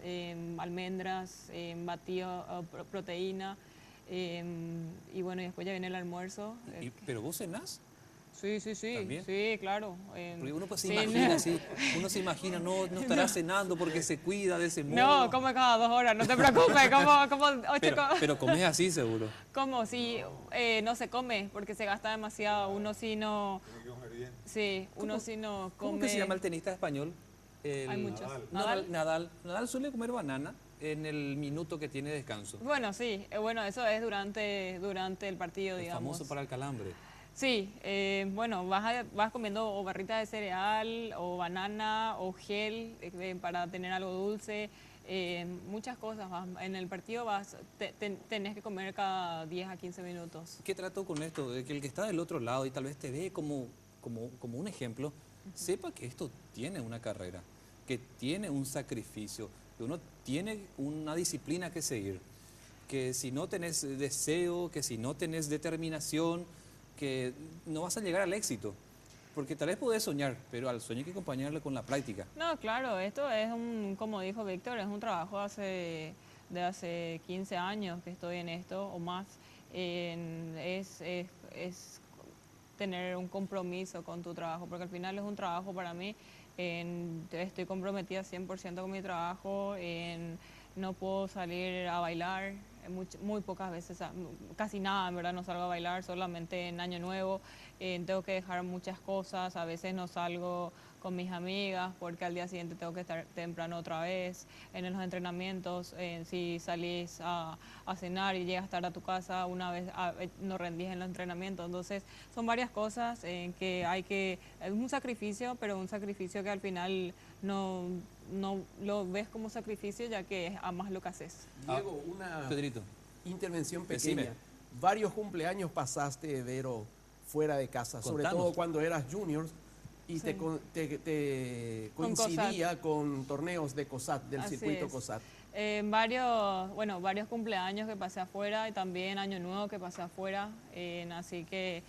Speaker 3: almendras, batido, proteína. Y bueno, y después ya viene el almuerzo.
Speaker 2: ¿Pero vos cenás?
Speaker 3: Sí, sí, sí,
Speaker 2: ¿También?
Speaker 3: sí, claro.
Speaker 2: Porque uno pues se
Speaker 3: Sí,
Speaker 2: imagina así, uno se imagina, no estará cenando porque se cuida de ese modo.
Speaker 3: No, come cada 2 horas, no te preocupes, como ocho
Speaker 2: Pero comes así seguro.
Speaker 3: como si no se come, porque se gasta demasiado. Uno si no,
Speaker 4: Tiene que comer bien.
Speaker 3: sí, uno si no come.
Speaker 2: ¿Cómo que se llama el tenista español?
Speaker 3: Hay muchos.
Speaker 2: Nadal. Nadal suele comer banana en el minuto que tiene descanso.
Speaker 3: Bueno, sí, bueno, eso es durante el partido,
Speaker 2: Es
Speaker 3: digamos.
Speaker 2: famoso para el calambre.
Speaker 3: Sí, bueno, vas comiendo o barritas de cereal, o banana, o gel para tener algo dulce, muchas cosas. En el partido tenés que comer cada 10 a 15 minutos.
Speaker 2: ¿Qué trato con esto? De que el que está del otro lado y tal vez te ve como un ejemplo, sepa que esto tiene una carrera, que tiene un sacrificio, que uno tiene una disciplina que seguir, que si no tenés deseo, que si no tenés determinación, que no vas a llegar al éxito. Porque tal vez podés soñar, pero al sueño hay que acompañarlo con la práctica.
Speaker 3: No, claro, esto es como dijo Víctor, es un trabajo de hace 15 años que estoy en esto o más. Es tener un compromiso con tu trabajo, porque al final es un trabajo para mí. Estoy comprometida 100% con mi trabajo, no puedo salir a bailar, muy pocas veces, casi nada, en verdad no salgo a bailar, solamente en Año Nuevo. Tengo que dejar muchas cosas, a veces no salgo con mis amigas porque al día siguiente tengo que estar temprano otra vez. En los entrenamientos, si salís a cenar y llegas tarde a tu casa, una vez no rendís en los entrenamientos. Entonces son varias cosas es un sacrificio, pero un sacrificio que al final no lo ves como sacrificio, ya que amas lo que haces.
Speaker 5: Diego, una
Speaker 2: Pedrito.
Speaker 5: intervención
Speaker 2: Decime.
Speaker 5: pequeña. Varios cumpleaños pasaste, Vero, fuera de casa, sobre
Speaker 2: Contanos.
Speaker 5: todo cuando eras junior y
Speaker 3: Sí.
Speaker 5: te
Speaker 3: Con
Speaker 5: coincidía con torneos de COSAT, del
Speaker 3: Así
Speaker 5: circuito
Speaker 3: es.
Speaker 5: COSAT.
Speaker 3: Varios cumpleaños que pasé afuera y también Año Nuevo que pasé afuera, así que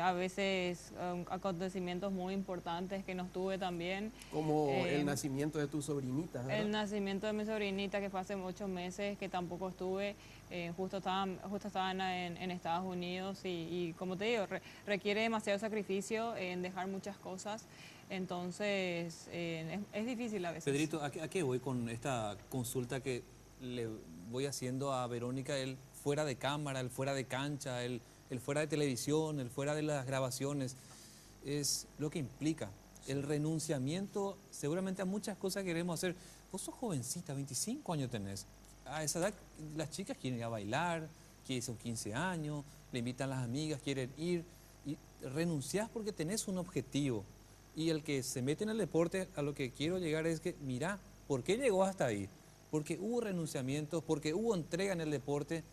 Speaker 3: a veces acontecimientos muy importantes que nos tuve también.
Speaker 5: Como el
Speaker 3: Eh,
Speaker 5: nacimiento de tu sobrinita, ¿verdad?
Speaker 3: El nacimiento de mi sobrinita, que fue hace 8 meses, que tampoco estuve, justo estaban en Estados Unidos y como te digo, requiere demasiado sacrificio en dejar muchas cosas, entonces es difícil a veces.
Speaker 2: Pedrito, ¿a qué voy con esta consulta que le voy haciendo a Verónica? El fuera de cámara, el fuera de cancha, el fuera de televisión, el fuera de las grabaciones, es lo que implica. El renunciamiento, seguramente a muchas cosas que queremos hacer. Vos sos jovencita, 25 años tenés. A esa edad las chicas quieren ir a bailar, que son 15 años, le invitan las amigas, quieren ir. Y renunciás porque tenés un objetivo. Y el que se mete en el deporte, a lo que quiero llegar es que, mirá, ¿por qué llegó hasta ahí? Porque hubo renunciamientos, porque hubo entrega en el deporte.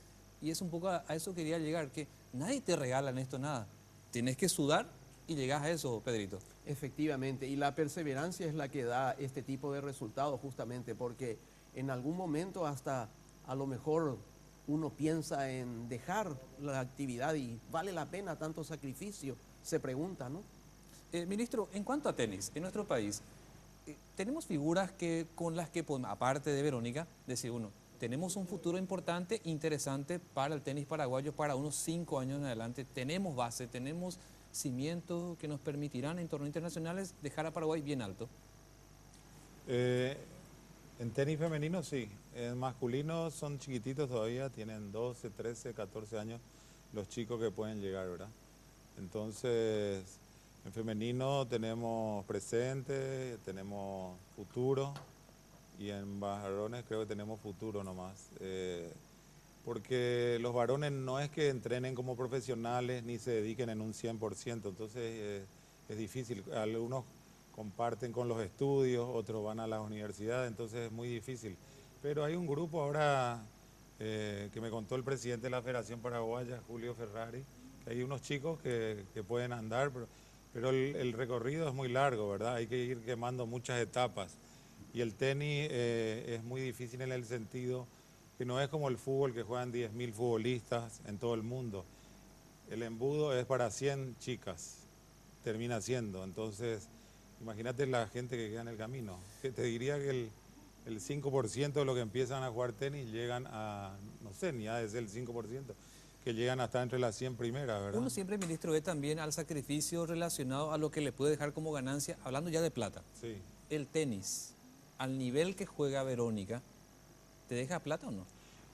Speaker 2: Y es un poco a eso quería llegar, que nadie te regala en esto nada. Tienes que sudar y llegás a eso, Pedrito.
Speaker 5: Efectivamente, y la perseverancia es la que da este tipo de resultados justamente, porque en algún momento hasta a lo mejor uno piensa en dejar la actividad y vale la pena tanto sacrificio, se pregunta, ¿no?
Speaker 2: Ministro, en cuanto a tenis, en nuestro país, tenemos figuras con las que, aparte de Verónica, decir uno, tenemos un futuro importante, interesante para el tenis paraguayo para unos 5 años en adelante. Tenemos base, tenemos cimientos que nos permitirán en torneos internacionales dejar a Paraguay bien alto.
Speaker 4: En tenis femenino sí, en masculino son chiquititos todavía, tienen 12, 13, 14 años los chicos que pueden llegar, ¿verdad? Entonces, en femenino tenemos presente, tenemos futuro y en varones creo que tenemos futuro nomás. Porque los varones no es que entrenen como profesionales ni se dediquen en un 100%, entonces es difícil. Algunos comparten con los estudios, otros van a las universidades, entonces es muy difícil. Pero hay un grupo ahora que me contó el presidente de la Federación Paraguaya, Julio Ferrari, que hay unos chicos que pueden andar, pero el recorrido es muy largo, ¿verdad? Hay que ir quemando muchas etapas. Y el tenis es muy difícil en el sentido que no es como el fútbol, que juegan 10.000 futbolistas en todo el mundo. El embudo es para 100 chicas, termina siendo. Entonces, imagínate la gente que queda en el camino. Que te diría que el 5% de los que empiezan a jugar tenis llegan a, no sé, ni a ser el 5%, que llegan hasta entre las 100 primeras, ¿verdad?
Speaker 2: Uno siempre, ministro, ve también al sacrificio relacionado a lo que le puede dejar como ganancia, hablando ya de plata.
Speaker 4: Sí.
Speaker 2: El tenis, al nivel que juega Verónica, ¿te deja plata o no?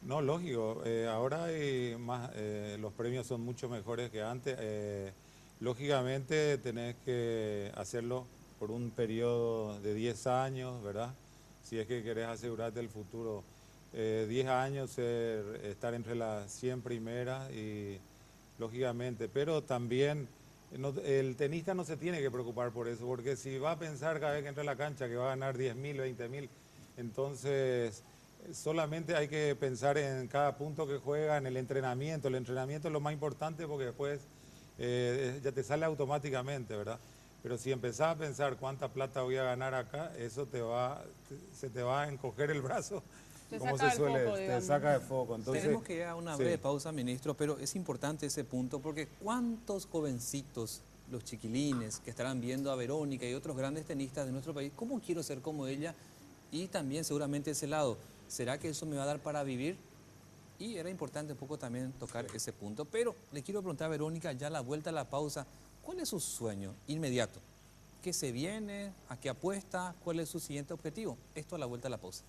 Speaker 4: No, lógico. Ahora hay más, los premios son mucho mejores que antes. Lógicamente tenés que hacerlo por un periodo de 10 años, ¿verdad? Si es que querés asegurarte el futuro. 10 años, estar entre las 100 primeras y lógicamente, pero también el tenista no se tiene que preocupar por eso, porque si va a pensar cada vez que entra a la cancha que va a ganar 10.000, 20.000, entonces solamente hay que pensar en cada punto que juega, en el entrenamiento. El entrenamiento es lo más importante porque después ya te sale automáticamente, ¿verdad? Pero si empezás a pensar cuánta plata voy a ganar acá, eso se te va a encoger el brazo.
Speaker 3: Te
Speaker 4: Como
Speaker 3: saca
Speaker 4: se
Speaker 3: del
Speaker 4: suele,
Speaker 3: foco,
Speaker 4: te
Speaker 3: digamos.
Speaker 4: saca de foco. Entonces,
Speaker 2: Tenemos que ir a una
Speaker 4: sí.
Speaker 2: breve pausa, ministro, pero es importante ese punto porque ¿cuántos jovencitos, los chiquilines que estarán viendo a Verónica y otros grandes tenistas de nuestro país, cómo quiero ser como ella? Y también seguramente ese lado, ¿será que eso me va a dar para vivir? Y era importante un poco también tocar ese punto. Pero le quiero preguntar a Verónica, ya a la vuelta a la pausa, ¿cuál es su sueño inmediato? ¿Qué se viene? ¿A qué apuesta? ¿Cuál es su siguiente objetivo? Esto a la vuelta a la pausa.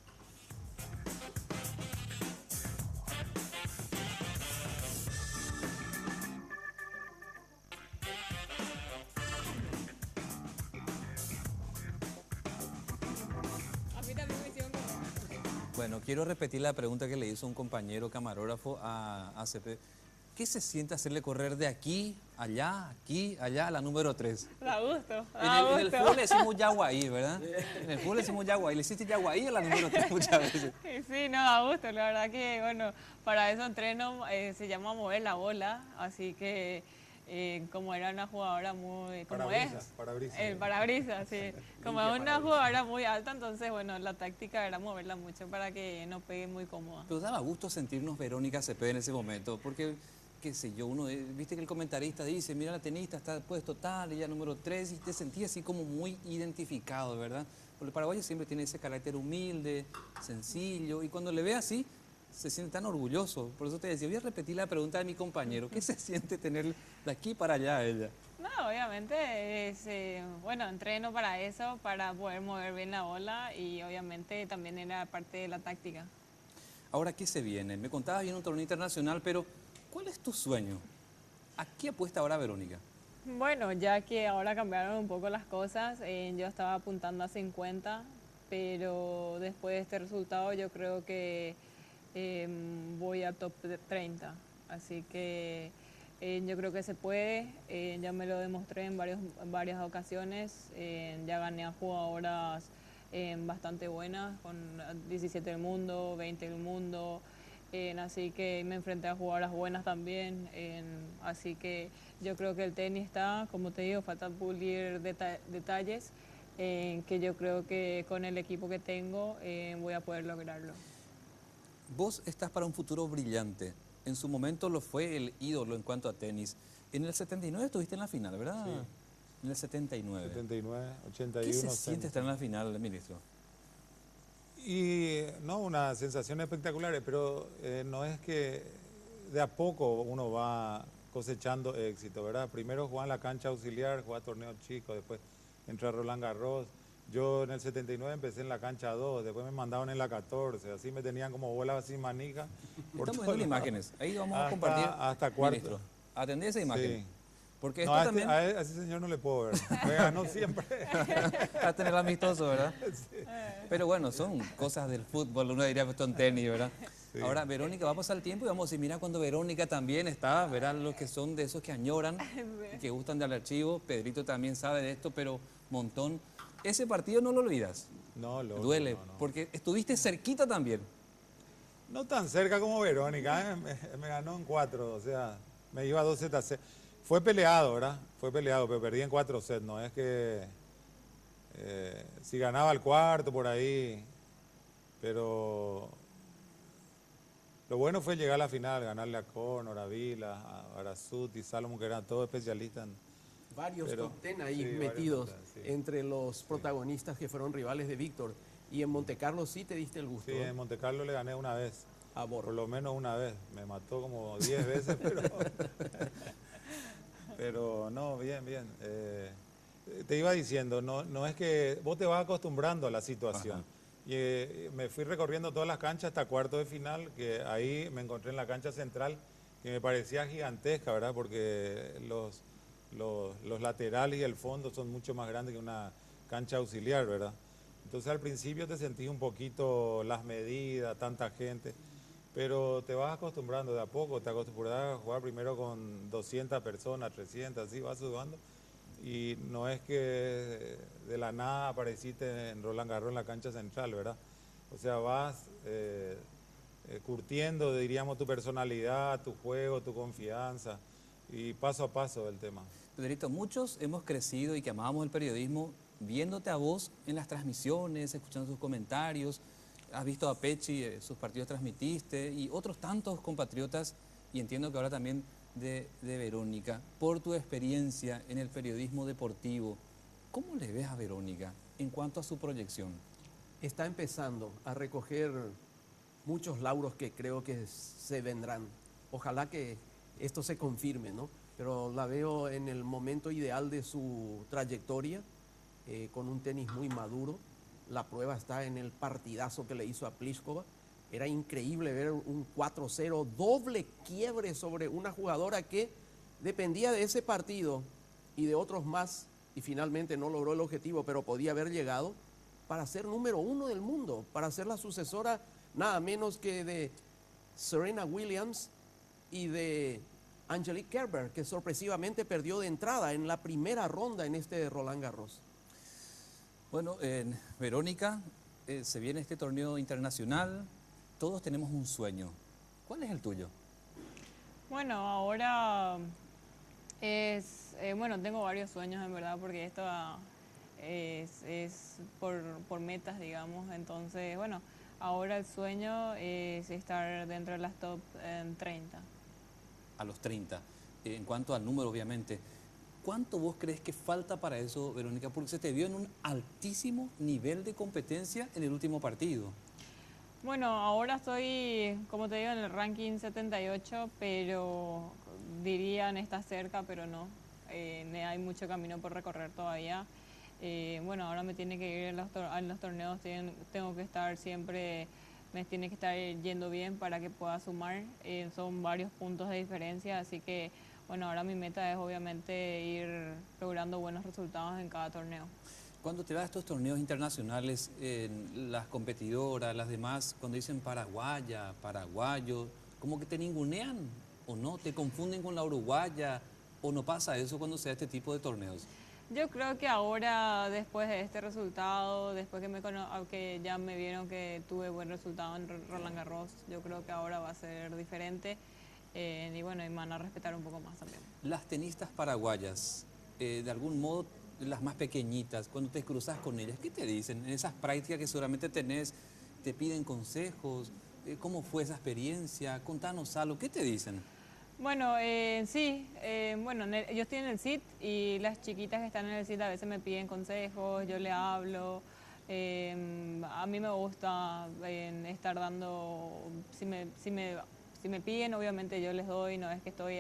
Speaker 3: A mí también me hicieron correr.
Speaker 2: Bueno, quiero repetir la pregunta que le hizo un compañero camarógrafo a ACP. ¿Qué se siente hacerle correr de aquí, allá, a la número 3?
Speaker 3: Da gusto,
Speaker 2: En
Speaker 3: da
Speaker 2: el
Speaker 3: gusto.
Speaker 2: fútbol le decimos yaguaí, ¿verdad? En el fútbol le decimos yaguaí. Le hiciste yaguaí a la número 3 muchas veces.
Speaker 3: Sí, no, da gusto. La verdad que, bueno, para eso entreno, se llama mover la bola, así que como era una jugadora muy... Como
Speaker 4: Parabrisas,
Speaker 3: es,
Speaker 4: parabrisas.
Speaker 3: el parabrisas, sí. Como es una jugadora muy alta, entonces, bueno, la táctica era moverla mucho para que no pegue muy cómoda.
Speaker 2: Pero daba gusto sentirnos Verónica Cepeda en ese momento, porque, qué sé yo, uno, viste que el comentarista dice, mira la tenista está puesto tal, ella número 3, y te sentías así como muy identificado, ¿verdad? Porque el paraguayo siempre tiene ese carácter humilde, sencillo, y cuando le ve así, se siente tan orgulloso. Por eso te decía, voy a repetir la pregunta de mi compañero, ¿qué se siente tener de aquí para allá a ella?
Speaker 3: No, obviamente es, bueno, entreno para eso, para poder mover bien la bola y obviamente también era parte de la táctica.
Speaker 2: Ahora, ¿qué se viene? Me contabas bien un torneo internacional, pero ¿cuál es tu sueño? ¿A qué apuesta ahora Verónica?
Speaker 3: Bueno, ya que ahora cambiaron un poco las cosas, yo estaba apuntando a 50, pero después de este resultado yo creo que voy a top 30. Así que yo creo que se puede, ya me lo demostré en varias ocasiones, ya gané a jugadoras bastante buenas, con 17 del mundo, 20 del mundo. Así que me enfrenté a jugadoras buenas también, así que yo creo que el tenis está, como te digo, falta pulir detalles, que yo creo que con el equipo que tengo voy a poder lograrlo.
Speaker 2: Vos estás para un futuro brillante. En su momento lo fue el ídolo en cuanto a tenis. En el 79 estuviste en la final, ¿verdad?
Speaker 4: Sí.
Speaker 2: En el 79.
Speaker 4: 79, 81.
Speaker 2: ¿Qué se
Speaker 4: 70.
Speaker 2: siente estar en la final, ministro?
Speaker 4: Y no, una sensación espectacular, pero no es que de a poco uno va cosechando éxito, ¿verdad? Primero jugaba en la cancha auxiliar, jugaba torneos chicos, después entré a Roland Garros. Yo en el 79 empecé en la cancha 2, después me mandaban en la 14, así me tenían como bolas sin manija. por
Speaker 2: Estamos
Speaker 4: todos
Speaker 2: viendo
Speaker 4: lados.
Speaker 2: imágenes. Ahí vamos a
Speaker 4: Hasta-
Speaker 2: compartir.
Speaker 4: hasta cuarto.
Speaker 2: Ministro, atendé esa imagen.
Speaker 4: Sí.
Speaker 2: Porque
Speaker 4: No,
Speaker 2: esto
Speaker 4: a,
Speaker 2: también
Speaker 4: a ese señor no le puedo ver. Me ganó siempre.
Speaker 2: va a tener amistoso, ¿verdad? Pero bueno, son cosas del fútbol, uno diría esto en tenis, ¿verdad?
Speaker 4: Sí.
Speaker 2: Ahora, Verónica, va a pasar el tiempo y vamos a decir, mira, cuando Verónica también está, verán los que son de esos que añoran y que gustan del archivo. Pedrito también sabe de esto, pero montón. Ese partido no lo olvidas.
Speaker 4: No, loco,
Speaker 2: Duele,
Speaker 4: no, no.
Speaker 2: porque estuviste cerquita también.
Speaker 4: No tan cerca como Verónica, ¿eh? Me ganó en 4, o sea, me iba a 2 sets a 0. Fue peleado, ¿verdad? Fue peleado, pero perdí en 4 sets, no es que si ganaba el cuarto por ahí, pero lo bueno fue llegar a la final, ganarle a Conor, a Vila, a Arasuti, Salomón, que eran todos especialistas.
Speaker 5: Varios
Speaker 4: Pero,
Speaker 5: top 10 ahí
Speaker 4: sí, varios
Speaker 5: metidos
Speaker 4: top 10, sí.
Speaker 5: entre los protagonistas que fueron rivales de Víctor. Y en Montecarlo sí te diste el gusto.
Speaker 4: Sí,
Speaker 5: ¿eh?
Speaker 4: en Montecarlo le gané una vez.
Speaker 5: Amor.
Speaker 4: Por lo menos una vez. Me mató como 10 veces, pero no, bien, bien. Te iba diciendo, no es que vos te vas acostumbrando a la situación.
Speaker 2: Ajá.
Speaker 4: Y me fui recorriendo todas las canchas hasta cuarto de final, que ahí me encontré en la cancha central, que me parecía gigantesca, ¿verdad? Porque los laterales y el fondo son mucho más grandes que una cancha auxiliar, ¿verdad? Entonces al principio te sentís un poquito las medidas, tanta gente, pero te vas acostumbrando de a poco, te acostumbras a jugar primero con 200 personas, 300, así vas sudando. Y no es que de la nada apareciste en Roland Garros en la cancha central, ¿verdad? O sea, vas curtiendo, diríamos, tu personalidad, tu juego, tu confianza, y paso a paso el tema.
Speaker 2: Pedrito, muchos hemos crecido y que amábamos el periodismo viéndote a vos en las transmisiones, escuchando sus comentarios. Has visto a Pechi, sus partidos transmitiste, y otros tantos compatriotas, y entiendo que ahora también de Verónica. Por tu experiencia en el periodismo deportivo, ¿cómo le ves a Verónica en cuanto a su proyección?
Speaker 5: Está empezando a recoger muchos lauros que creo que se vendrán. Ojalá que esto se confirme, ¿no? Pero la veo en el momento ideal de su trayectoria, con un tenis muy maduro. La prueba está en el partidazo que le hizo a Pliskova. Era increíble ver un 4-0, doble quiebre sobre una jugadora que dependía de ese partido y de otros más, y finalmente no logró el objetivo, pero podía haber llegado para ser número 1 del mundo, para ser la sucesora nada menos que de Serena Williams y de Angelique Kerber, que sorpresivamente perdió de entrada en la primera ronda en este Roland Garros.
Speaker 2: Bueno, Verónica, se viene este torneo internacional, todos tenemos un sueño. ¿Cuál es el tuyo?
Speaker 3: Bueno, ahora bueno, tengo varios sueños en verdad, porque esto es por metas, digamos. Entonces, bueno, ahora el sueño es estar dentro de las top 30.
Speaker 2: A los 30. En cuanto al número, obviamente. ¿Cuánto vos crees que falta para eso, Verónica? Porque se te vio en un altísimo nivel de competencia en el último partido.
Speaker 3: Bueno, ahora estoy, como te digo, en el ranking 78, pero dirían está cerca, pero no. Hay mucho camino por recorrer todavía. Bueno, ahora me tiene que ir en los torneos, tengo que estar siempre, me tiene que estar yendo bien para que pueda sumar. Son varios puntos de diferencia, así que bueno, ahora mi meta es obviamente ir logrando buenos resultados en cada torneo.
Speaker 2: Cuando te vas a estos torneos internacionales, las competidoras, las demás, cuando dicen paraguaya, paraguayo, como que te ningunean o no, te confunden con la uruguaya, o no pasa eso cuando se da este tipo de torneos.
Speaker 3: Yo creo que ahora, después de este resultado, después que ya me vieron que tuve buen resultado en Roland Garros, yo creo que ahora va a ser diferente. Y bueno, y me van a respetar un poco más también.
Speaker 2: Las tenistas paraguayas, de algún modo, las más pequeñitas, cuando te cruzas con ellas, ¿qué te dicen? En esas prácticas que seguramente tenés, te piden consejos. ¿Cómo fue esa experiencia? Contanos algo, ¿qué te dicen?
Speaker 3: Bueno, sí, bueno, yo estoy en el SIT y las chiquitas que están en el SIT a veces me piden consejos, yo le hablo. A mí me gusta estar dando, si me piden, obviamente yo les doy, no es que estoy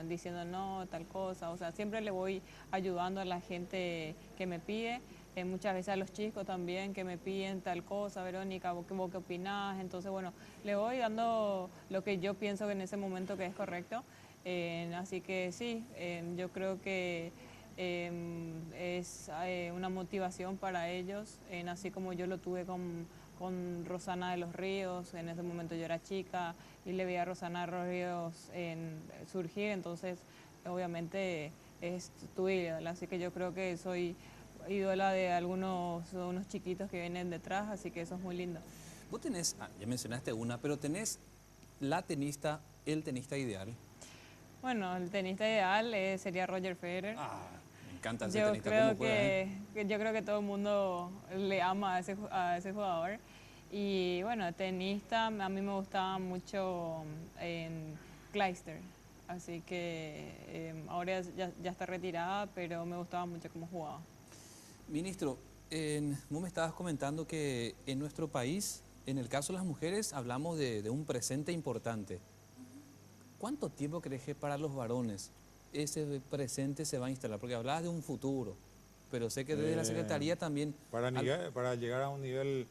Speaker 3: diciendo no, tal cosa, o sea, siempre le voy ayudando a la gente que me pide, muchas veces a los chicos también que me piden tal cosa, Verónica, ¿vos qué opinás? Entonces, bueno, le voy dando lo que yo pienso que en ese momento que es correcto, así que sí, yo creo que es una motivación para ellos, así como yo lo tuve con Rosana de los Ríos, en ese momento yo era chica y le vi a Rosana de los Ríos surgir, entonces obviamente es tu ídola, así que yo creo que soy ídola de unos chiquitos que vienen detrás, así que eso es muy lindo.
Speaker 2: Vos tenés, ya mencionaste una, pero tenés la tenista, el tenista ideal.
Speaker 3: Bueno, el tenista ideal sería Roger Federer.
Speaker 2: Me encanta ese tenista, ¿cómo juega?
Speaker 3: Yo creo que todo el mundo le ama a ese jugador. Y bueno, tenista, a mí me gustaba mucho en Clijsters, así que ahora ya está retirada, pero me gustaba mucho cómo jugaba.
Speaker 2: Ministro, vos me estabas comentando que en nuestro país En el caso de las mujeres hablamos de un presente importante. ¿Cuánto tiempo crees que para los varones ese presente se va a instalar? Porque hablabas de un futuro, pero sé que desde la Secretaría también...
Speaker 4: Para llegar a un nivel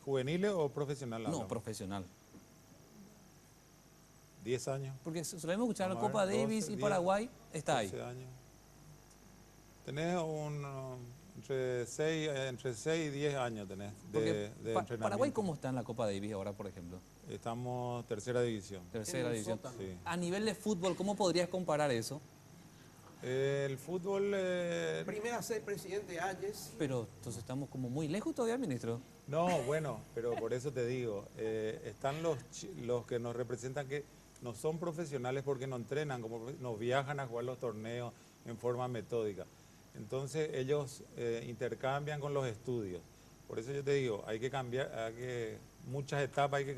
Speaker 4: juvenil o profesional.
Speaker 2: No,
Speaker 4: hablamos.
Speaker 2: profesional.
Speaker 4: 10 años.
Speaker 2: Porque solemos escuchar la
Speaker 4: Vamos a
Speaker 2: Copa
Speaker 4: ver,
Speaker 2: Davis
Speaker 4: 12,
Speaker 2: y
Speaker 4: 10,
Speaker 2: Paraguay está ahí.
Speaker 4: 12 años. Tenés entre 6 y 10 años tenés
Speaker 2: Porque
Speaker 4: de entrenamiento.
Speaker 2: Paraguay, ¿cómo está en la Copa Davis ahora, por ejemplo?
Speaker 4: Estamos tercera división.
Speaker 2: Tercera división.
Speaker 4: Sí.
Speaker 2: A nivel de fútbol, ¿cómo podrías comparar eso?
Speaker 4: El fútbol...
Speaker 5: Primera C, presidente Ayes.
Speaker 2: Pero entonces estamos como muy lejos todavía, ministro.
Speaker 4: No, bueno, pero por eso te digo, están los que nos representan que no son profesionales porque no entrenan, como no viajan a jugar los torneos en forma metódica. Entonces ellos intercambian con los estudios. Por eso yo te digo, hay que cambiar, muchas etapas hay que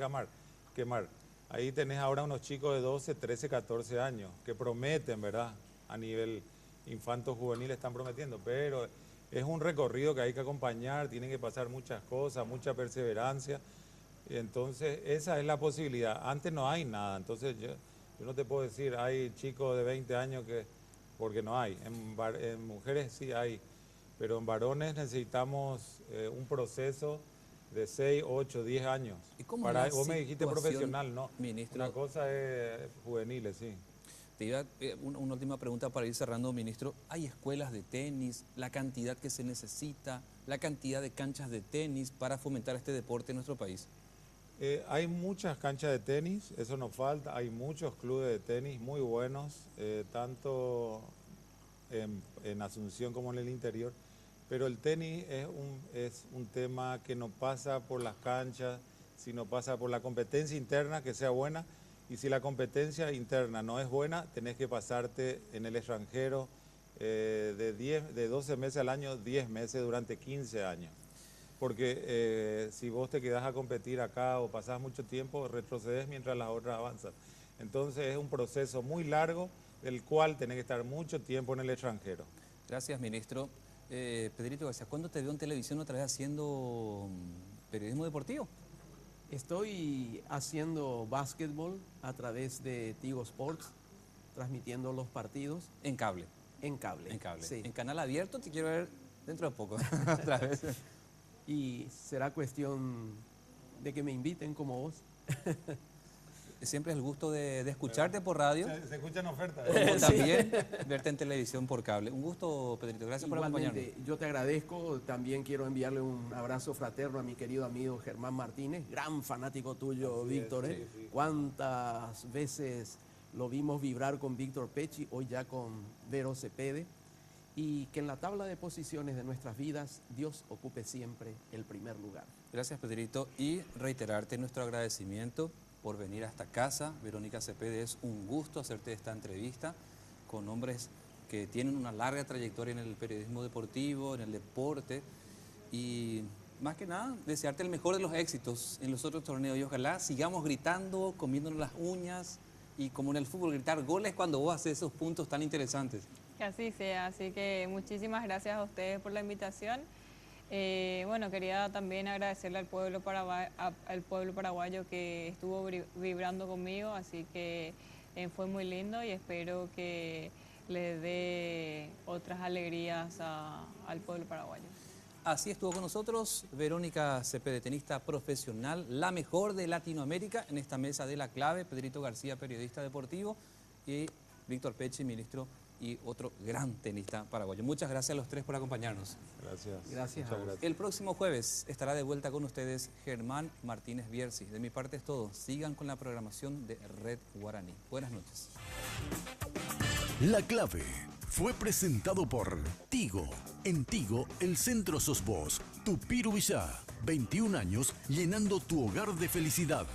Speaker 4: quemar. Ahí tenés ahora unos chicos de 12, 13, 14 años que prometen, ¿verdad? A nivel infanto-juvenil están prometiendo, pero es un recorrido que hay que acompañar, tienen que pasar muchas cosas, mucha perseverancia. Entonces esa es la posibilidad. Antes no hay nada, entonces yo no te puedo decir, hay chicos de 20 años que... porque no hay. En mujeres sí hay, pero en varones necesitamos un proceso de 6, 8, 10 años.
Speaker 2: ¿Y cómo es la
Speaker 4: Vos me dijiste
Speaker 2: situación,
Speaker 4: profesional, ¿no?
Speaker 2: ministro?
Speaker 4: Una cosa es juveniles, sí.
Speaker 2: Te iba una última pregunta para ir cerrando, ministro. ¿Hay escuelas de tenis? ¿La cantidad que se necesita? ¿La cantidad de canchas de tenis para fomentar este deporte en nuestro país?
Speaker 4: Hay muchas canchas de tenis, eso nos falta. Hay muchos clubes de tenis muy buenos, tanto en Asunción como en el interior. Pero el tenis es un tema que no pasa por las canchas, sino pasa por la competencia interna, que sea buena. Y si la competencia interna no es buena, tenés que pasarte en el extranjero de 12 meses al año, 10 meses durante 15 años. Porque si vos te quedás a competir acá o pasás mucho tiempo, retrocedes mientras las otras avanzan. Entonces es un proceso muy largo, del cual tenés que estar mucho tiempo en el extranjero.
Speaker 2: Gracias, ministro. Pedrito García, ¿cuándo te veo en televisión otra vez haciendo periodismo deportivo?
Speaker 5: Estoy haciendo básquetbol a través de Tigo Sports, transmitiendo los partidos
Speaker 2: En cable.
Speaker 5: en cable.
Speaker 2: En cable.
Speaker 5: Sí.
Speaker 2: En canal abierto te quiero ver dentro de poco. Otra vez.
Speaker 5: Y será cuestión de que me inviten como vos.
Speaker 2: Siempre es el gusto de escucharte por radio,
Speaker 4: Se escuchan ofertas.
Speaker 2: como también verte en televisión por cable. Un gusto, Pedrito. Gracias por acompañarnos.
Speaker 5: Igualmente, yo te agradezco. También quiero enviarle un abrazo fraterno a mi querido amigo Germán Martínez, gran fanático tuyo,
Speaker 4: Así es,
Speaker 5: Víctor.
Speaker 4: sí, sí.
Speaker 5: Cuántas veces lo vimos vibrar con Víctor Pecci, hoy ya con Vero Cepede. Y que en la tabla de posiciones de nuestras vidas, Dios ocupe siempre el primer lugar.
Speaker 2: Gracias, Pedrito. Y reiterarte nuestro agradecimiento por venir a esta casa. Verónica Cepede, es un gusto hacerte esta entrevista con hombres que tienen una larga trayectoria en el periodismo deportivo, en el deporte. Y más que nada, desearte el mejor de los éxitos en los otros torneos. Y ojalá sigamos gritando, comiéndonos las uñas y como en el fútbol, gritar goles cuando vos haces esos puntos tan interesantes.
Speaker 3: Que así sea, así que muchísimas gracias a ustedes por la invitación. Bueno, quería también agradecerle al pueblo paraguayo que estuvo vibrando conmigo, así que fue muy lindo y espero que le dé otras alegrías al pueblo paraguayo.
Speaker 2: Así estuvo con nosotros Verónica Cepede, tenista profesional, la mejor de Latinoamérica en esta mesa de La Clave, Pedrito García, periodista deportivo, y Víctor Pecci, ministro y otro gran tenista paraguayo. Muchas gracias a los tres por acompañarnos.
Speaker 4: Gracias.
Speaker 5: Gracias
Speaker 4: Muchas
Speaker 5: a vos.
Speaker 4: gracias.
Speaker 2: El próximo jueves estará de vuelta con ustedes Germán Martínez Bierzi. De mi parte es todo. Sigan con la programación de Red Guaraní. Buenas noches.
Speaker 1: La Clave fue presentado por Tigo. En Tigo, el centro sos vos. Tu Pirubillá. 21 años llenando tu hogar de felicidad.